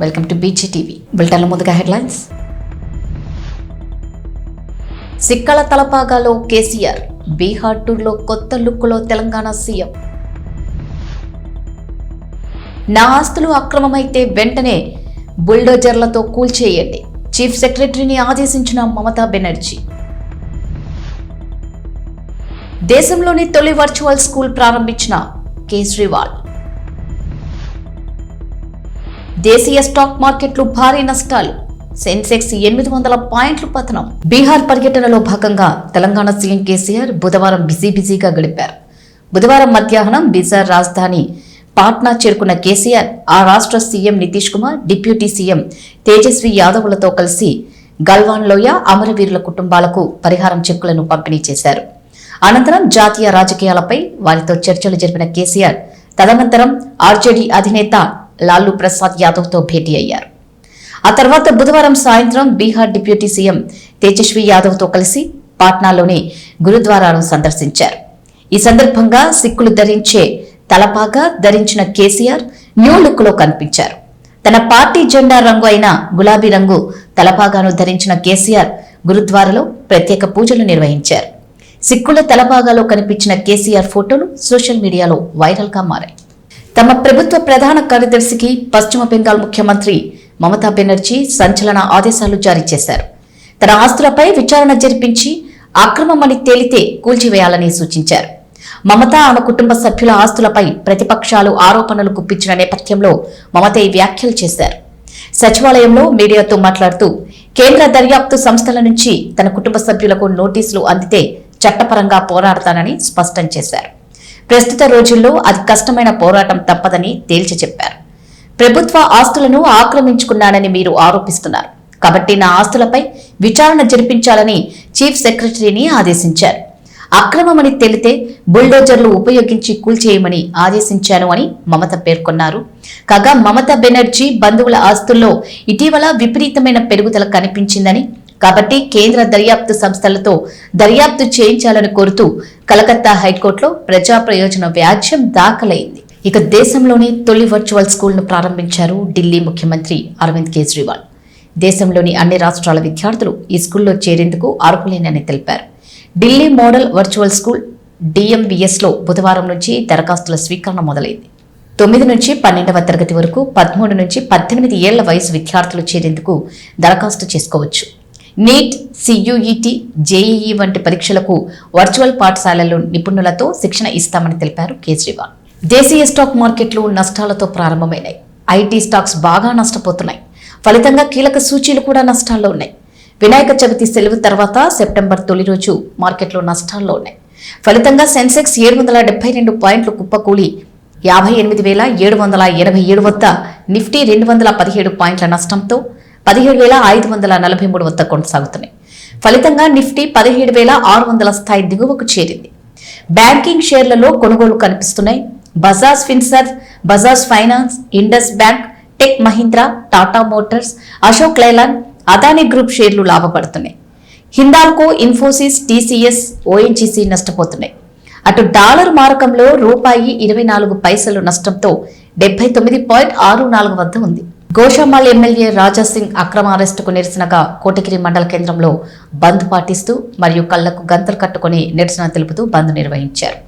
Welcome to బీజీటీవీ. బులెటిన్ల ముందుగా headlines. సిక్కల తలపాగాలో KCR, Bihar టూర్లో కొత్త లుక్లో తెలంగాణ సీఎం. నా ఆస్తులు అక్రమమైతే వెంటనే బుల్డోజర్లతో కూల్చేయండి, చీఫ్ సెక్రటరీని ఆదేశించిన మమతా బెనర్జీ. దేశంలోని తొలి వర్చువల్ స్కూల్ ప్రారంభించిన కేజ్రీవాల్. దేశీయ స్టాక్ మార్కెట్లు భారీ నష్టాలు, సెన్సెక్స్ 800 పాయింట్లు పతనం. బీహార్ పర్యటనలో భాగంగా తెలంగాణ సీఎం కేసీఆర్ బుధవారం బిజీగా గడిపారు. బుధవారం మధ్యాహ్నం బీహార్ రాజధాని పాట్నా చేరుకున్న కేసీఆర్ ఆ రాష్ట్ర CM Nitish Kumar, deputy CM Tejashwi యాదవ్లతో కలిసి గల్వాన్ లోయ అమరవీరుల కుటుంబాలకు పరిహారం చెక్కులను పంపిణీ చేశారు. అనంతరం జాతీయ రాజకీయాలపై వారితో చర్చలు జరిపిన కేసీఆర్ తదనంతరం ఆర్జేడీ అధినేత లాలూ ప్రసాద్ యాదవ్తో భేటీ అయ్యారు. ఆ తర్వాత బుధవారం సాయంత్రం బీహార్ డిప్యూటీ సీఎం తేజస్వి యాదవ్తో కలిసి పాట్నాలోని గురుద్వారాను సందర్శించారు. ఈ సందర్భంగా సిక్కులు ధరించే తలపాగా ధరించిన కేసీఆర్ న్యూ లుక్ లో కనిపించారు. తన పార్టీ జెండా రంగు అయిన గులాబీ రంగు తలపాగాను ధరించిన కేసీఆర్ గురుద్వారాలో ప్రత్యేక పూజలు నిర్వహించారు. సిక్కుల తలపాగాలో కనిపించిన కేసీఆర్ ఫోటోలు సోషల్ మీడియాలో వైరల్ గా మారాయి. తమ ప్రభుత్వ ప్రధాన కార్యదర్శికి పశ్చిమ బెంగాల్ ముఖ్యమంత్రి మమతా బెనర్జీ సంచలన ఆదేశాలు జారీ చేశారు. తన ఆస్తులపై విచారణ జరిపించి అక్రమమని తేలితే కూల్చివేయాలని సూచించారు. మమత ఆమె కుటుంబ సభ్యుల ఆస్తులపై ప్రతిపక్షాలు ఆరోపణలు గుప్పించిన నేపథ్యంలో మమత ఈ వ్యాఖ్యలు చేశారు. సచివాలయంలో మీడియాతో మాట్లాడుతూ కేంద్ర దర్యాప్తు సంస్థల నుంచి తన కుటుంబ సభ్యులకు నోటీసులు అందితే చట్టపరంగా పోరాడతానని స్పష్టం చేశారు. ప్రస్తుత రోజుల్లో అది కష్టమైన పోరాటం తప్పదని తేల్చి చెప్పారు. ప్రభుత్వ ఆస్తులను ఆక్రమించుకున్నానని మీరు ఆరోపిస్తున్నారు కాబట్టి నా ఆస్తులపై విచారణ జరిపించాలని చీఫ్ సెక్రటరీని ఆదేశించారు. అక్రమమని తేలితే బుల్డోజర్లు ఉపయోగించి కూల్చేయమని ఆదేశించాను అని మమత పేర్కొన్నారు. కాగా మమతా బెనర్జీ బంధువుల ఆస్తుల్లో ఇటీవల విపరీతమైన పెరుగుదల కనిపించిందని, కాబట్టి కేంద్ర దర్యాప్తు సంస్థలతో దర్యాప్తు చేయించాలని కోరుతూ కలకత్తా హైకోర్టులో ప్రజా ప్రయోజన వ్యాజ్యం దాఖలైంది. ఇక దేశంలోని తొలి వర్చువల్ స్కూల్ ను ప్రారంభించారు ఢిల్లీ ముఖ్యమంత్రి అరవింద్ కేజ్రీవాల్. దేశంలోని అన్ని రాష్ట్రాల విద్యార్థులు ఈ స్కూల్లో చేరేందుకు అర్హులేనని తెలిపారు. Delhi model virtual school DMVS లో బుధవారం నుంచి దరఖాస్తుల స్వీకరణ మొదలైంది. 9 నుంచి 12వ తరగతి వరకు 13 నుంచి 18 ఏళ్ల వయసు విద్యార్థులు చేరేందుకు దరఖాస్తు చేసుకోవచ్చు. నీట్, CUET, JEE వంటి పరీక్షలకు వర్చువల్ పాఠశాలల్లో నిపుణులతో శిక్షణ ఇస్తామని తెలిపారు కేజ్రీవాల్. దేశీయ స్టాక్ మార్కెట్లు నష్టాలతో ప్రారంభమైనాయి. IT స్టాక్స్ బాగా నష్టపోతున్నాయి. ఫలితంగా కీలక సూచీలు కూడా నష్టాల్లో ఉన్నాయి. వినాయక చవితి సెలవు తర్వాత సెప్టెంబర్ తొలి రోజు మార్కెట్లు నష్టాల్లో ఉన్నాయి. ఫలితంగా సెన్సెక్స్ 772 పాయింట్లు కుప్పకూలి 58,787 వద్ద, నిఫ్టీ 217 పాయింట్ల నష్టంతో 17,543 వద్ద కొనసాగుతున్నాయి. ఫలితంగా నిఫ్టీ 17,600 స్థాయి దిగువకు చేరింది. బ్యాంకింగ్ షేర్లలో కొనుగోలు కనిపిస్తున్నాయి. Bajaj Finserv, Bajaj finance, Indus bank, tech Mahindra, Tata Motors, Ashok Leyland, Adani group షేర్లు లాభపడుతున్నాయి. Hindalco, Infosys, TCS, ONGC నష్టపోతున్నాయి. అటు డాలర్ మారకంలో రూపాయి 24 పైసలు నష్టంతో 79.64 వద్ద ఉంది. గోషామాల్ ఎమ్మెల్యే రాజాసింగ్ అక్రమ అరెస్టుకు నిరసనగా కోటగిరి మండల కేంద్రంలో బంద్ పాటిస్తూ మరియు కళ్లకు గంతలు కట్టుకుని నిరసన తెలుపుతూ బంద్ నిర్వహించారు.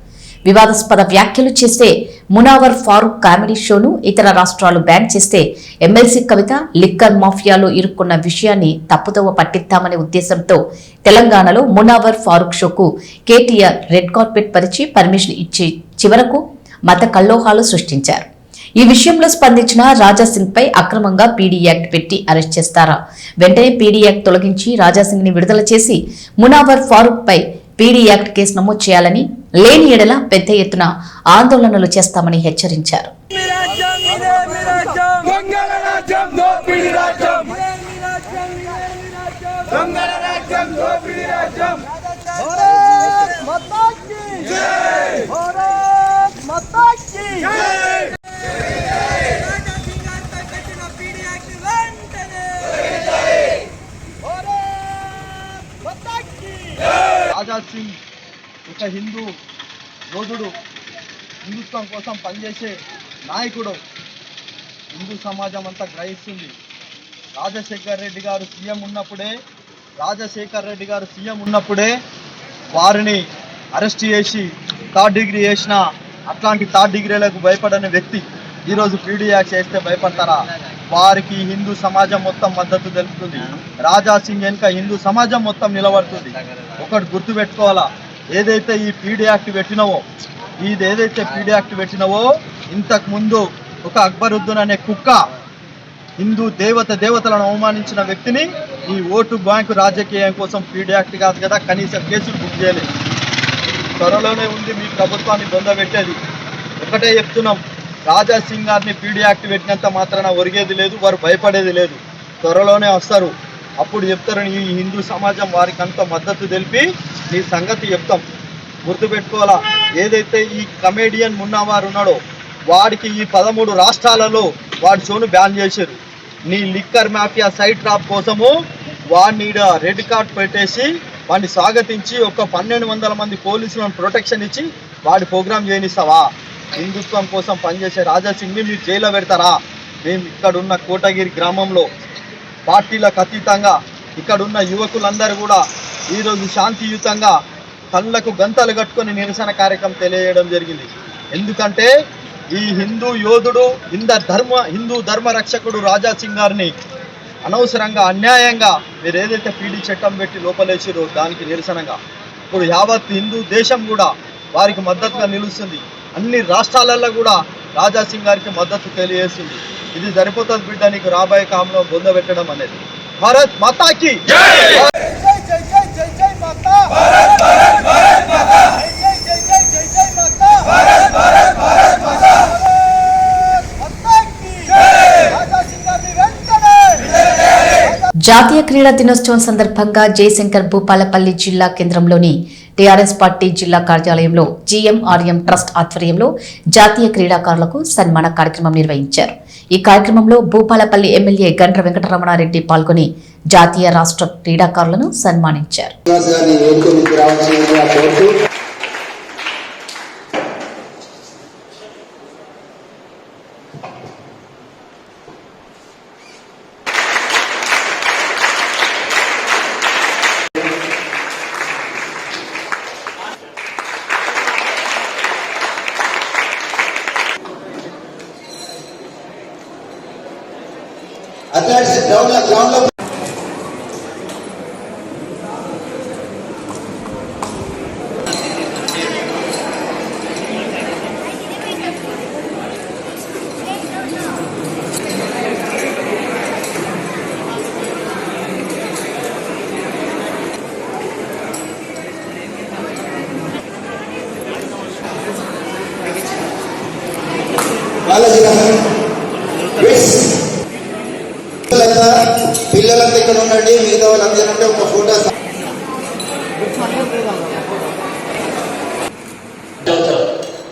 వివాదాస్పద వ్యాఖ్యలు చేస్తే మునావర్ ఫారూక్ కామెడీ షోను ఇతర రాష్ట్రాలు బ్యాన్ చేస్తే ఎమ్మెల్సీ కవిత లిక్కర్ మాఫియాలో ఇరుక్కున్న విషయాన్ని తప్పుదోవ పట్టిద్దామనే ఉద్దేశంతో తెలంగాణలో మునావర్ ఫారూక్ షోకు కేటీఆర్ రెడ్ కార్పెట్ పరిచి పర్మిషన్ ఇచ్చి చివరకు మత కల్లోహాలు సృష్టించారు. ఈ విషయంలో స్పందించిన రాజాసింగ్ పై అక్రమంగా పీడీ యాక్ట్ పెట్టి అరెస్ట్ చేస్తారా, వెంటనే పీడీ యాక్ట్ తొలగించి రాజాసింగ్ ని విడుదల చేసి మునావర్ ఫారూక్ పై పీడీ యాక్ట్ కేసు నమోదు చేయాలని, లేని ఎడల పెద్ద ఎత్తున ఆందోళనలు చేస్తామని హెచ్చరించారు. రాజా సింగ్ ఒక హిందూ యోధుడు, హిందుత్వం కోసం పనిచేసే నాయకుడు. హిందూ సమాజం అంతా గ్రహిస్తుంది. రాజశేఖర్ రెడ్డి గారు సీఎం ఉన్నప్పుడే వారిని అరెస్ట్ చేసి థర్డ్ డిగ్రీ చేసిన అట్లాంటి థర్డ్ డిగ్రీలకు భయపడని వ్యక్తి ఈరోజు పీడీ యాక్ట్ చేస్తే భయపడతారా? వారికి హిందూ సమాజం మొత్తం మద్దతు తెలుపుతుంది. రాజా సింగ్ వెనుక హిందూ సమాజం మొత్తం నిలబడుతుంది. ఒకటి గుర్తుపెట్టుకోవాలా, ఏదైతే ఈ పీడీ యాక్ట్ పెట్టినవో ఇంతకు ముందు ఒక అక్బరుద్దీన్ అనే కుక్క హిందూ దేవతలను అవమానించిన వ్యక్తిని ఈ ఓటు బ్యాంకు రాజకీయం కోసం పీడీ యాక్ట్ కాదు కదా కనీసం కేసులు బుక్ చేయలేదు. త్వరలోనే ఉంది మీ ప్రభుత్వాన్ని బొందబెట్టేది. ఒకటే చెప్తున్నాం, రాజా సింగ్ గారిని పీడీ యాక్ట్ పెట్టినంత మాత్రాన ఒరిగేది లేదు, వారు భయపడేది లేదు. త్వరలోనే వస్తారు, అప్పుడు చెప్తారని ఈ హిందూ సమాజం వారికి అంత మద్దతు తెలిపి ఈ సంగతి చెప్తాం. గుర్తుపెట్టుకోవాలా, ఏదైతే ఈ కమేడియన్ మున్నావారు ఉన్నాడో వాడికి ఈ 13 రాష్ట్రాలలో వాడి షోను బ్యాన్ చేశారు. నీ లిక్కర్ మాఫియా సైడ్ ట్రాప్ కోసము వాడిని రెడ్ కార్డ్ పెట్టేసి వాడిని స్వాగతించి ఒక 1200 మంది పోలీసులను ప్రొటెక్షన్ ఇచ్చి వాడి ప్రోగ్రామ్ చేయనిస్తావా? హిందుత్వం కోసం పనిచేసే రాజా సింగ్ని మీరు జైల్లో పెడతారా? మేము ఇక్కడున్న కోటగిరి గ్రామంలో పార్టీలకు అతీతంగా ఇక్కడున్న యువకులందరూ కూడా ఈరోజు శాంతియుతంగా కళ్ళకు గంతలు కట్టుకొని నిరసన కార్యక్రమం తెలియజేయడం జరిగింది. ఎందుకంటే ఈ హిందూ యోధుడు హిందూ ధర్మ రక్షకుడు రాజా సింగ్ గారిని అనవసరంగా అన్యాయంగా మీరు ఏదైతే పీడీ చట్టం పెట్టి లోపలేసిరో దానికి నిరసనగా ఇప్పుడు యావత్ హిందూ దేశం కూడా వారికి మద్దతుగా నిలుస్తుంది. అన్ని రాష్ట్రాలలో కూడా రాజా సింగ్ గారికి మద్దతు తెలియజేస్తుంది. ఇది సరిపోతుంది బిడ్డ, నీకు రాబోయే కాలంలో బొందబెట్టడం అనేది. భారత్ మాతాకి జాతీయ క్రీడా దినోత్సవం సందర్భంగా జయశంకర్ భూపాలపల్లి జిల్లా కేంద్రంలోని టీఆర్ఎస్ పార్టీ జిల్లా కార్యాలయంలో జీఎంఆర్ఎం ట్రస్ట్ ఆధ్వర్యంలో జాతీయ క్రీడాకారులకు సన్మాన కార్యక్రమం నిర్వహించారు. ఈ కార్యక్రమంలో భూపాలపల్లి ఎమ్మెల్యే గండ్ర వెంకటరమణారెడ్డి పాల్గొని జాతీయ రాష్ట్ర క్రీడాకారులను సన్మానించారు. పిల్లలంతా ఇక్కడ ఉండండి, మిగతా వాళ్ళందరూ ఉంటే ఒక ఫోటో.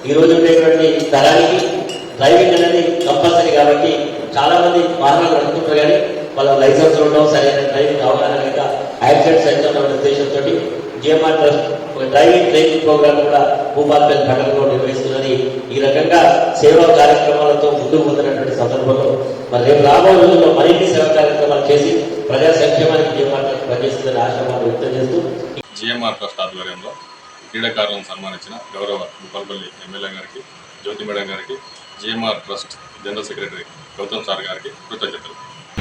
ఈరోజు ఉండేటువంటి తరానికి డ్రైవింగ్ అనేది కంపల్సరీ కాబట్టి చాలా మంది వాహనాలు నడుపుతుంటారు కానీ వాళ్ళ లైసెన్స్ ఉండడం, సరైన డ్రైవింగ్ అవగాహన లేక యాక్సిడెంట్స్ అవుతున్న ఉద్దేశంతో జిఎంఆర్ ట్రస్ట్ ఒక డ్రైవింగ్ ట్రైనింగ్ ప్రోగ్రామ్ కూడా భూపాలపల్లి పట్టణంలో నిర్వహిస్తున్నది. ఈ రకంగా సేవా కార్యక్రమాలతో ముందుకు పోతున్నటువంటి సందర్భంలో మరి రేపు రాబోయే రోజుల్లో మరిన్ని సేవా కార్యక్రమాలు చేసి ప్రజా సంక్షేమానికి జిఎంఆర్ ట్రస్ట్ పనిచేస్తుందని ఆశాభావం వ్యక్తం చేస్తూ జిఎంఆర్ ట్రస్ట్ ఆధ్వర్యంలో క్రీడాకారులను సన్మానించిన గౌరవ భూపాలపల్లి ఎమ్మెల్యే గారికి, జ్యోతి మేడం గారికి, GMR trust general secretary Gautam sir గారికి కృతజ్ఞతలు.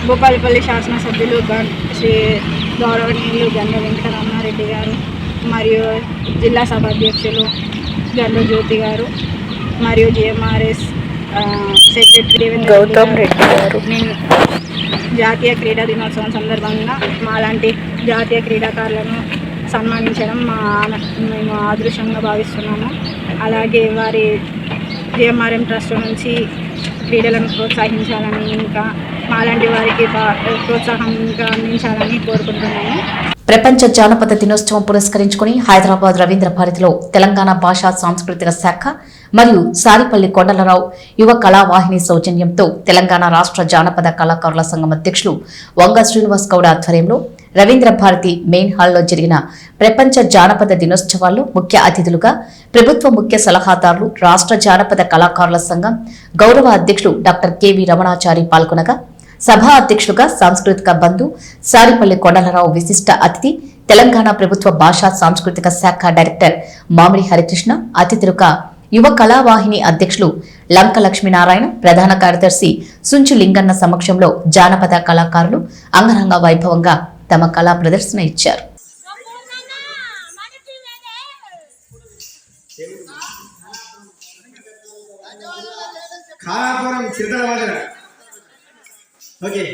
భూపాలపల్లి శాసనసభ్యులు శ్రీ గౌరవనీయులు గండ్ర వెంకటరమణారెడ్డి గారు మరియు జిల్లా సభ అధ్యక్షులు గండ్ర జ్యోతి గారు మరియు జిఎంఆర్ఎస్ సెక్రటరీ గౌతమ్ రెడ్డి గారు, నేను జాతీయ క్రీడా దినోత్సవం సందర్భంగా మాలాంటి జాతీయ క్రీడాకారులను సన్మానించడం మేము అదృష్టంగా భావిస్తున్నాము. అలాగే వారి జిఎంఆర్ఎం ట్రస్ట్ నుంచి క్రీడలను ప్రోత్సహించాలని, ఇంకా మాలాంటి వారికి ప్రోత్సాహం ఇంకా అందించాలని కోరుకుంటున్నాము. ప్రపంచ జానపద దినోత్సవం పురస్కరించుకుని హైదరాబాద్ రవీంద్ర భారతిలో తెలంగాణ భాషా సాంస్కృతిక శాఖ మరియు సారిపల్లి కొండలరావు యువ కళావాహిని సౌజన్యంతో తెలంగాణ రాష్ట్ర జానపద కళాకారుల సంఘం అధ్యక్షులు వంగ శ్రీనివాస్ గౌడ్ ఆధ్వర్యంలో రవీంద్ర భారతి మెయిన్ హాల్లో జరిగిన ప్రపంచ జానపద దినోత్సవాల్లో ముఖ్య అతిథులుగా ప్రభుత్వ ముఖ్య సలహాదారులు, రాష్ట్ర జానపద కళాకారుల సంఘం గౌరవ అధ్యక్షుడు డాక్టర్ కెవి రమణాచారి పాల్గొనగా, సభా అధ్యక్షులుగా సాంస్కృతిక బంధు సారిపల్లి కొండలరావు విశిష్ట అతిథి, తెలంగాణ ప్రభుత్వ భాషా సాంస్కృతిక శాఖ డైరెక్టర్ మామిడి హరికృష్ణ అతిథులుగా యువ కళావాహిని అధ్యక్షులు లంక లక్ష్మీనారాయణ, ప్రధాన కార్యదర్శి సుంచు లింగన్న సమక్షంలో జానపద కళాకారులు అంగరంగ వైభవంగా తమ కళా ప్రదర్శన ఇచ్చారు. ఓకే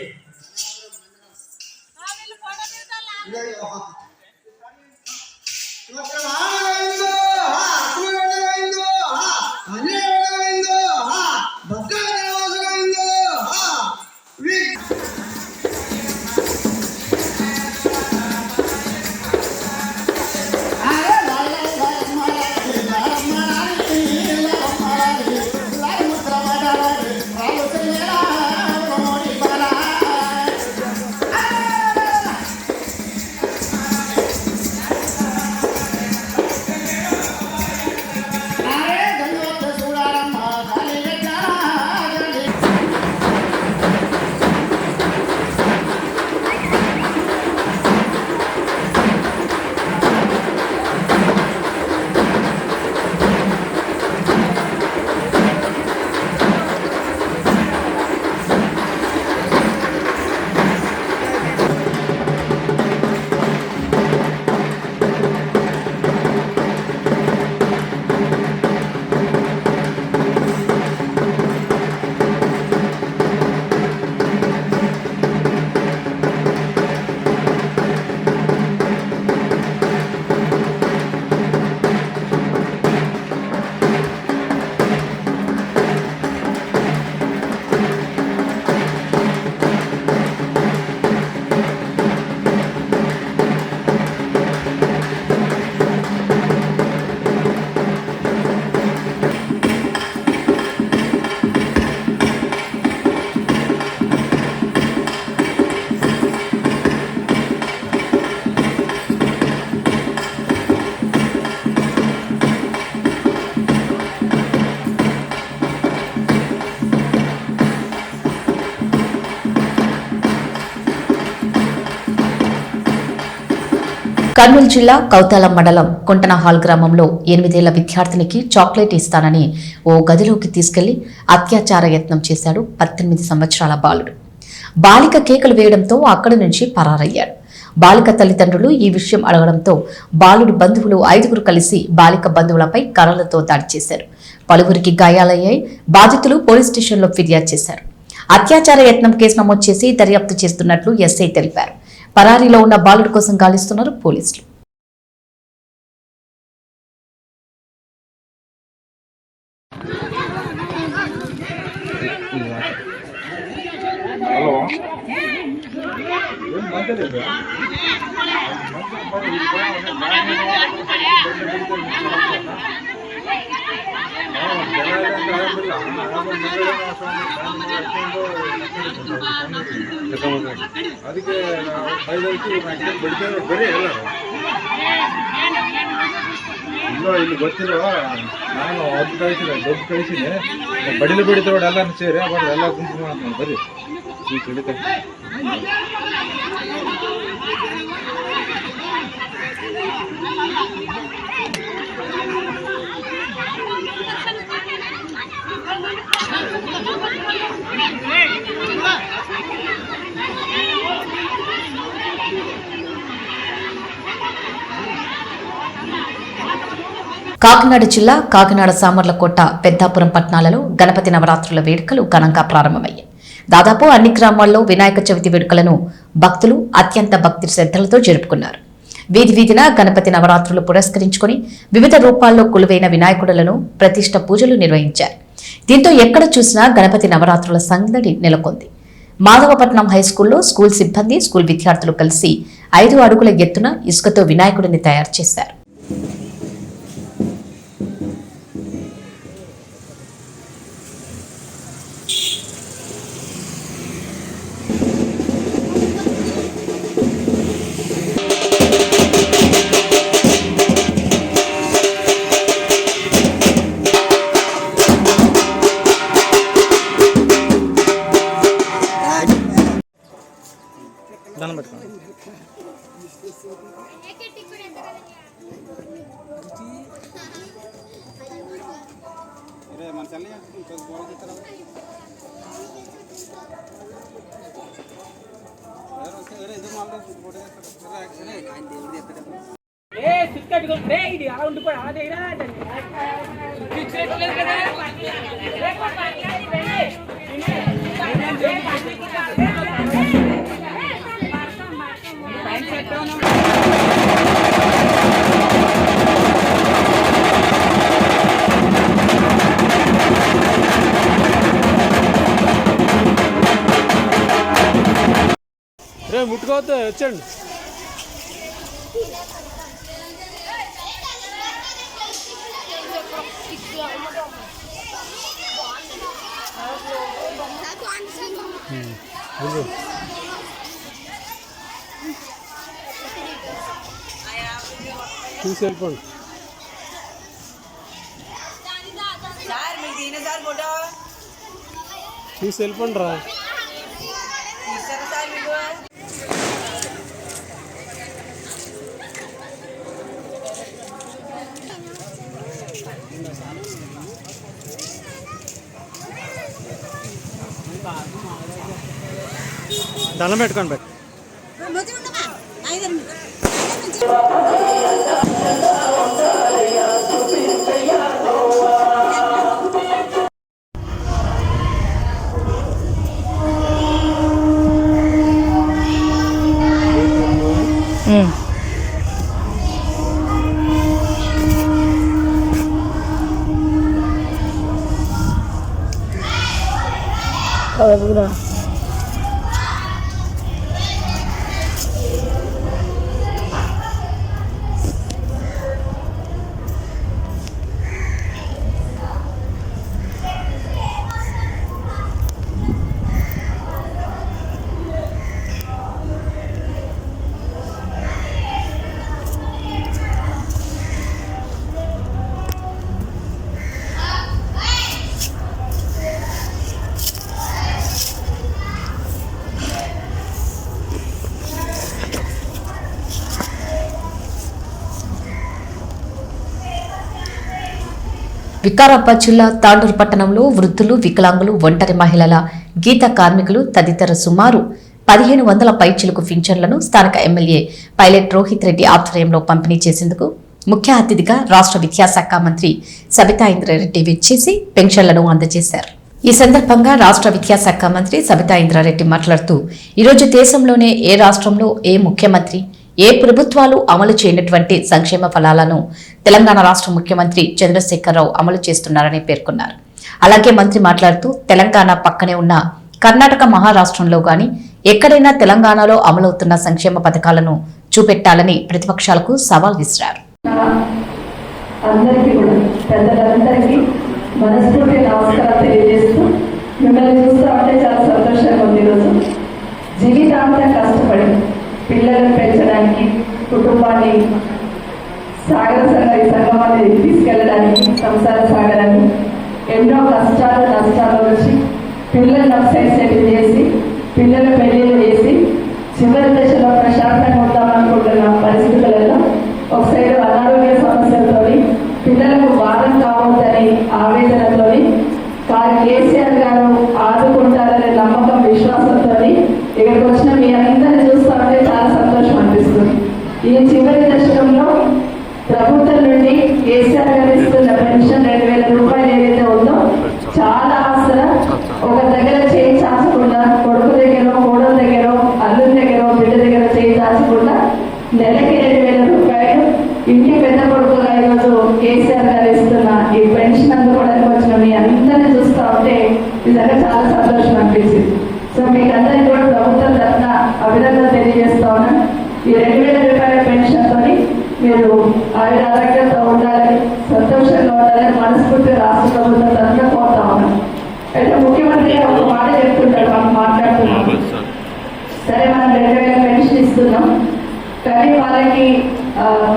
కర్నూలు జిల్లా కౌతాలం మండలం కుంటనహాల్ గ్రామంలో 8 ఏళ్ల విద్యార్థినికి చాక్లెట్ ఇస్తానని ఓ గదిలోకి తీసుకెళ్లి అత్యాచార యత్నం చేశాడు 18 సంవత్సరాల బాలుడు. బాలిక కేకలు వేయడంతో అక్కడి నుంచి పరారయ్యాడు. బాలిక తల్లిదండ్రులు ఈ విషయం అడగడంతో బాలుడి బంధువులు 5గురు కలిసి బాలిక బంధువులపై కర్రలతో దాడి చేశారు. పలువురికి గాయాలయ్యాయి. బాధితులు పోలీస్ స్టేషన్లో ఫిర్యాదు చేశారు. అత్యాచార యత్నం కేసు నమోదు చేసి దర్యాప్తు చేస్తున్నట్లు ఎస్ఐ తెలిపారు. పరారీలో ఉన్న బాలుడి కోసం గాలిస్తున్నారు పోలీసులు. ಅದಕ್ಕೆ 5 ಬಿಡ್ತೇವೆ ಬರೀ ಎಲ್ಲ ಇಲ್ಲ ಇಲ್ಲಿ ಗೊತ್ತಿಲ್ಲ. ನಾನು ಅದು ಕಳಿಸಿದೆ, ದೊಡ್ಡ ಕಳಿಸಿದೆ, ಬಡಿಲು ಬಿಡಿತೋಡು ಎಲ್ಲರೂ ಸೇರಿ ಅವಾಗ ಎಲ್ಲ ಗುಂಪು ಮಾಡ್ಕೊಂಡು ಬರ್ರಿ ಈ ಕಡಿತ. కాకినాడ జిల్లా కాకినాడ సామర్లకోట, పెద్దాపురం పట్టణాలలో గణపతి నవరాత్రుల వేడుకలు ఘనంగా ప్రారంభమయ్యాయి. దాదాపు అన్ని గ్రామాల్లో వినాయక చవితి వేడుకలను భక్తులు అత్యంత భక్తి శ్రద్ధలతో జరుపుకున్నారు. వీధి వీధిన గణపతి నవరాత్రులు పురస్కరించుకుని వివిధ రూపాల్లో కొలువైన వినాయకుడులను ప్రతిష్ఠ పూజలు నిర్వహించారు. దీంతో ఎక్కడ చూసినా గణపతి నవరాత్రుల సందడి నెలకొంది. మాధవపట్నం హైస్కూల్లో స్కూల్ సిబ్బంది, స్కూల్ విద్యార్థులు కలిసి 5 అడుగుల ఎత్తున ఇసుకతో వినాయకుడిని తయారు చేశారు. ముట్టుకోవద్దు వచ్చండి. చూసి వెళ్ళిపోండి. చూసి వెళ్ళిపోండి రా. దండం పెట్టుకోండి బట్ వికారాబాద్ జిల్లా తాండూరు పట్టణంలో వృద్ధులు, వికలాంగులు, ఒంటరి మహిళల, గీత కార్మికులు తదితర సుమారు 1500 పైచిలుకు పింఛన్లను స్థానిక ఎమ్మెల్యే పైలట్ రోహిత్ రెడ్డి ఆధ్వర్యంలో పంపిణీ చేసేందుకు ముఖ్య అతిథిగా రాష్ట్ర విద్యాశాఖ మంత్రి సబితా ఇంద్రారెడ్డి విచ్చేసి పెన్షన్లను అందజేశారు. ఈ సందర్భంగా రాష్ట్ర విద్యాశాఖ మంత్రి సబితా ఇంద్రారెడ్డి మాట్లాడుతూ, ఈరోజు దేశంలోనే ఏ రాష్ట్రంలో ఏ ముఖ్యమంత్రి, ఏ ప్రభుత్వాలు అమలు చేయనటువంటి సంక్షేమ ఫలాలను తెలంగాణ రాష్ట్ర ముఖ్యమంత్రి చంద్రశేఖరరావు అమలు చేస్తున్నారని పేర్కొన్నారు. అలాగే మంత్రి మాట్లాడుతూ, తెలంగాణ పక్కనే ఉన్న కర్ణాటక, మహారాష్ట్రంలో గాని ఎక్కడైనా తెలంగాణలో అమలవుతున్న సంక్షేమ పథకాలను చూపెట్టాలని ప్రతిపక్షాలకు సవాల్ విసిరారు. అందరికీ కూడా పెద్దలందరికీ మనస్ఫూర్తి నమస్కారం తెలియజేస్తూ, మిమ్మల్ని చూస్తూ ఉంటే చాలా సంతోషంగా ఉంది. ఈరోజు జీవితాంతం కష్టపడి పిల్లలను పెంచడానికి, కుటుంబాన్ని సంగమాన్ని తీసుకెళ్ళడానికి, సంసార సాగడానికి ఎన్నో కష్టాలు నష్టాలు వచ్చి పిల్లలను సెటిల్ చేసి పిల్లల పెళ్లిళ్ళు చేసి చివరి దశలో ప్రశాంతంగా ఉంటామనుకుంటున్న పరిస్థితులలో ఒక సైడు అనారోగ్య సమస్యలతో పిల్లలకు భారం కావద్దని ఆవేదనతో కేసీఆర్ గారు ఆదుకుంటారనే నమ్మకం, విశ్వాసంతో ఇక్కడికి వచ్చిన మీ అందరినీ చూస్తూ ఉంటే చాలా సంతోషం అనిపిస్తుంది. ఈ చివరి దశకంలో ప్రభుత్వం నుండి కేసీఆర్ గారు ఇస్తున్న పెన్షన్ 2000 రూపాయలు ఏదైతే ఉందో చాలా ఆసర, ఒక దగ్గర చేయి చాచకుండా, కొడుకు దగ్గర, కోడల దగ్గర, అల్లుడి దగ్గర, బిడ్డ దగ్గర చేయి చాచకుండా నెలకి 2000 రూపాయలు ఇంటి పెద్ద కొడుకుగా ఈరోజు కేసీఆర్ గారు ఇస్తున్న ఈ పెన్షన్ అందుకోవడానికి వచ్చిన మీ అందరినీ చూస్తూ ఉంటే నిజంగా చాలా సంతోషం అనిపించింది. సో మీకు అందరికీ కూడా ప్రభుత్వం తరఫున అభినందనలు తెలియజేస్తా ఉన్నాను. ఈ 2000 రూపాయల పెన్షన్ తోని మీరు ఆరోగ్యంతో ఉండాలని, సంతోషంగా ఉండాలని మనస్ఫూర్తిగా రాష్ట్ర ప్రభుత్వం తరఫున కోరుతా ఉన్నాను. అయితే ముఖ్యమంత్రి ఒక మాట చెప్తుంటాడు, మనం మాట్లాడుతున్నాం, సరే మనం 2000 పెన్షన్ ఇస్తున్నాం కానీ వాళ్ళకి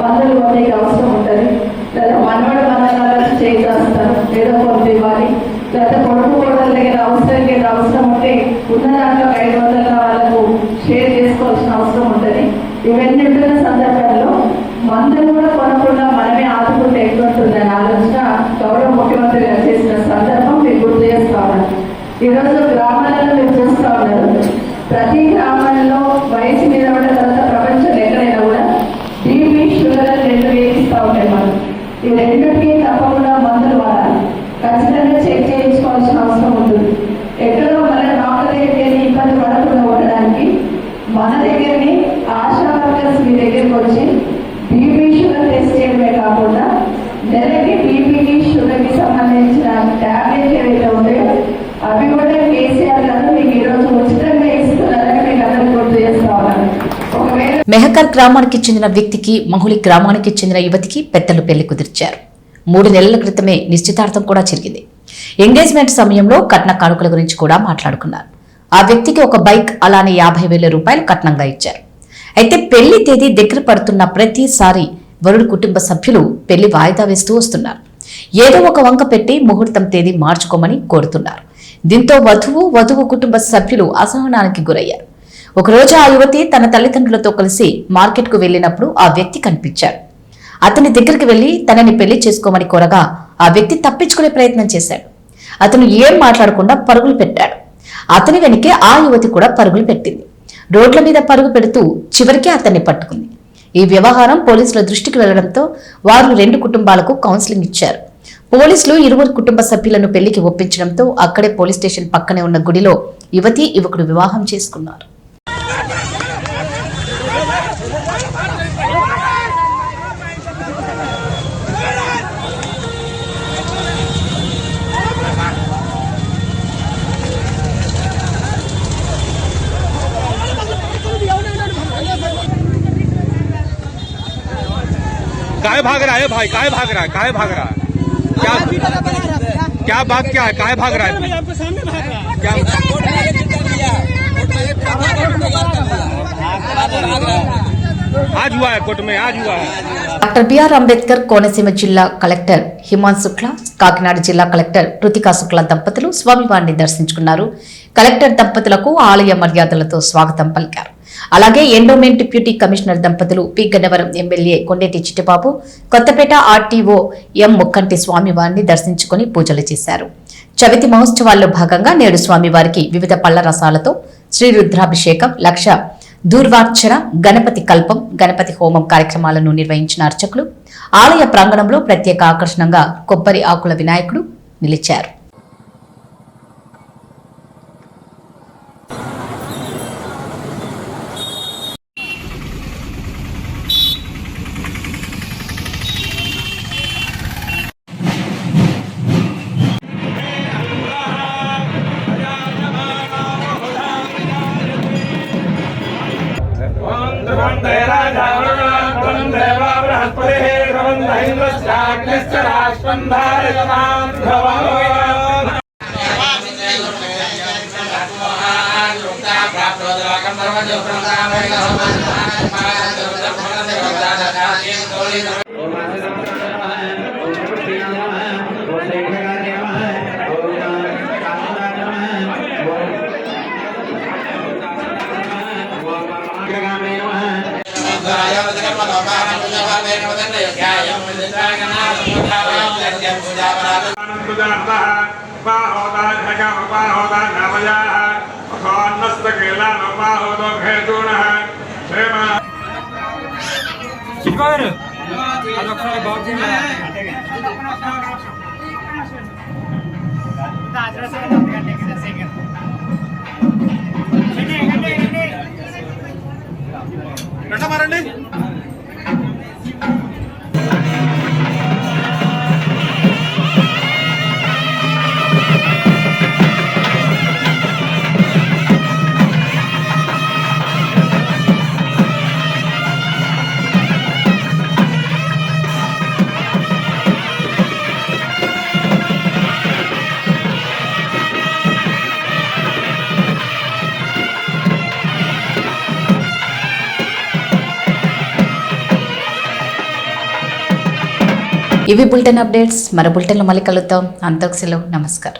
మందులు కొనేకి అవసరం ఉంటుంది, లేదా మనవాడు మనవాళ్ళకి చేస్తారు, ఏదో కొంత ఇవ్వాలి, లేదా కొడుకు కోడల దగ్గర అవసరం ఉంటే ఉన్న దాంట్లో 500 వాళ్ళకు షేర్ చేసుకోవాల్సిన అవసరం ఉంటుంది. ఇవన్నీ ఉంటున్న సందర్భంలో మందులు కూడా కొనకుండా మనమే ఆదుకుంటే ఎక్కువ ఉంటుందని ఆలోచన గౌరవ ముఖ్యమంత్రి గారు చేసిన సందర్భం సంబంధించిన ట్యాబ్లెట్లు ఏవైతే ఉన్నాయో అవి కూడా కేసీఆర్ గారు మీకు ఈరోజు ఉచితంగా ఇస్తున్నారని మీకు అందరికీ గుర్తు చేస్తా ఉన్నాను. ఒకవేళ మెహకర్ గ్రామానికి చెందిన వ్యక్తికి మహులి గ్రామానికి చెందిన యువతికి పెద్దలు పెళ్లి కుదిర్చారు. 3 నెలల క్రితమే నిశ్చితార్థం కూడా జరిగింది. ఎంగేజ్మెంట్ సమయంలో కట్న కానుకల గురించి కూడా మాట్లాడుకున్నారు. ఆ వ్యక్తికి ఒక బైక్ అలానే 50,000 రూపాయలు కట్నంగా ఇచ్చారు. అయితే పెళ్లి తేదీ దగ్గర పడుతున్న ప్రతిసారి వరుడు కుటుంబ సభ్యులు పెళ్లి వాయిదా వేస్తూ వస్తున్నారు. ఏదో ఒక వంక పెట్టి ముహూర్తం తేదీ మార్చుకోమని కోరుతున్నారు. దీంతో వధువు కుటుంబ సభ్యులు అసహనానికి గురయ్యారు. ఒకరోజు ఆ యువతి తన తల్లిదండ్రులతో కలిసి మార్కెట్కు వెళ్లినప్పుడు ఆ వ్యక్తి కనిపించాడు. అతని దగ్గరికి వెళ్లి తనని పెళ్లి చేసుకోమని కోరగా ఆ వ్యక్తి తప్పించుకునే ప్రయత్నం చేశాడు. అతను ఏం మాట్లాడకుండా పరుగులు పెట్టాడు. అతని వెనకే ఆ యువతి కూడా పరుగులు పెట్టింది. రోడ్ల మీద పరుగు పెడుతూ చివరికి అతన్ని పట్టుకుంది. ఈ వ్యవహారం పోలీసుల దృష్టికి వెళ్లడంతో వారు 2 కుటుంబాలకు కౌన్సిలింగ్ ఇచ్చారు. పోలీసులు 2 కుటుంబ సభ్యులను పెళ్లికి ఒప్పించడంతో అక్కడే పోలీస్ స్టేషన్ పక్కనే ఉన్న గుడిలో యువతి యువకుడు వివాహం చేసుకున్నారు. काय भाग रहा है भाई? काय भाग रहा है? काय भाग रहा है? क्या बात क्या है? काय भाग रहा है? क्या आज हुआ है कोर्ट में? आज हुआ है. డాక్టర్ బిఆర్ అంబేద్కర్ కోనసీమ జిల్లా కలెక్టర్ హిమాన్ శుక్లా, కాకినాడ జిల్లా కలెక్టర్ కృతికా శుక్లా దంపతులు స్వామివారిని దర్శించుకున్నారు. కలెక్టర్ దంపతులకు ఆలయ మర్యాదలతో స్వాగతం పలికారు. అలాగే ఎండోమెంట్ డిప్యూటీ కమిషనర్ దంపతులు P Gannavaram MLA Kondeti Chittibabu, Kothapeta RTO M Mukkanti స్వామివారిని దర్శించుకుని పూజలు చేశారు. చవితి మహోత్సవాల్లో భాగంగా నేడు స్వామివారికి వివిధ పళ్ల రసాలతో శ్రీ రుద్రాభిషేకం, లక్ష దూర్వార్చన, గణపతి కల్పం, గణపతి హోమం కార్యక్రమాలను నిర్వహించిన అర్చకులు ఆలయ ప్రాంగణంలో ప్రత్యేక ఆకర్షణగా కొబ్బరి ఆకుల వినాయకుడు నిలిచారు. ఇవి బులెటిన్ అప్డేట్స్. మరో బులెటిన్లో మళ్ళీ కలుద్దాం. అంతకు సెలవు. నమస్కారం.